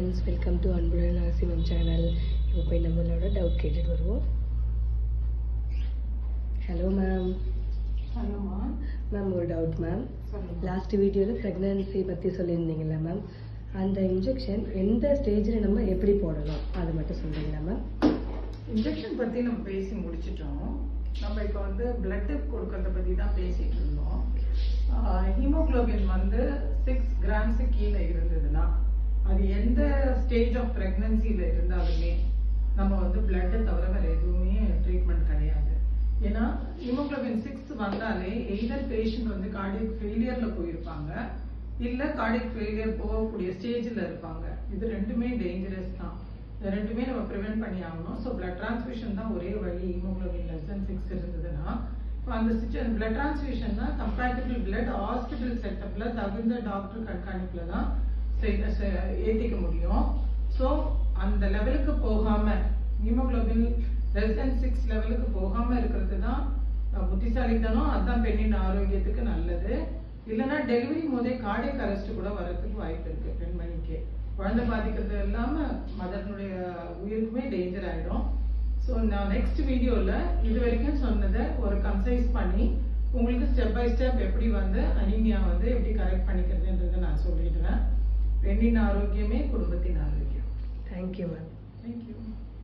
friends, welcome to Anbudan Narasimhan channel. இப்போ போய் நம்மளோட டவுட் கேட்டுட்டு வருவோம். Hello ma'am. ஹலோ மேம் ஒரு டவுட் மேம். லாஸ்ட் வீடியோவில் ப்ரெக்னன்சி பற்றி சொல்லியிருந்தீங்கல்ல மேம், அந்த இன்ஜெக்ஷன் எந்த ஸ்டேஜில் நம்ம எப்படி போடலாம் அது மட்டும் சொல்கிறீங்களா மேம்? இன்ஜெக்ஷன் பற்றி நம்ம பேசி முடிச்சிட்டோம். நம்ம இப்போ பிளட் கொடுக்கறத பற்றி தான் பேசிட்டு இருந்தோம். ஹீமோகுளோபின் 6 கிராம்ஸு கீழே இருந்ததுன்னா அது எந்த ஸ்டேஜ் ஆஃப் ப்ரெக்னன்சியில் இருந்தாலுமே நம்ம பிளட்டை தவிர வேறு எதுவுமே ட்ரீட்மெண்ட் கிடையாது. ஏன்னா ஹீமோகுளோபின் 6 வந்தாலே எய்தர் பேஷண்ட் கார்டியக் ஃபெயிலியரில் போயிருப்பாங்க, இல்லை கார்டியக் ஃபெயிலியர் போகக்கூடிய ஸ்டேஜில் இருப்பாங்க. இது ரெண்டுமே டேஞ்சரஸ் தான். இது ரெண்டுமே நம்ம ப்ரிவென்ட் பண்ணி ஆகணும். ஸோ பிளட் டிரான்ஸ்ஃபியூஷன் தான் ஒரே வழி. ஹீமோகுளோபின் >6 இருந்ததுன்னா அந்த பிளட் டிரான்ஸ்ஃபியூஷன் தான் கம்பேட்டபிள் பிளட் ஹாஸ்பிட்டல் செட்டப்ல தகுந்த டாக்டர் கண்காணிப்புல தான் ஏற்றிக்க முடியும். ஸோ அந்த லெவலுக்கு போகாம ஹீமோகுளோபின் <6 லெவலுக்கு போகாம இருக்கிறது தான் புத்திசாலித்தனம். அதுதான் பெண்ணின் ஆரோக்கியத்துக்கு நல்லது. இல்லைன்னா டெலிவரி போதே கார்டியக் அரெஸ்ட் கூட வர்றதுக்கு வாய்ப்பு இருக்கு. பெண்மணிக்கு குழந்தை பாதிக்கிறது இல்லாம மதனுடைய உயிருக்குமே டேஞ்சர் ஆயிடும். ஸோ நான் நெக்ஸ்ட் வீடியோவில் இது வரைக்கும் சொன்னதை ஒரு கன்சைஸ் பண்ணி உங்களுக்கு ஸ்டெப் பை ஸ்டெப் எப்படி அனீமியா எப்படி கரெக்ட் பண்ணிக்கிறதுன்றதை நான் சொல்லிடுவேன். பெண்ணின் ஆரோக்கியமே குடும்பத்தின் ஆரோக்கியம். Thank you ma'am. தேங்க்யூ.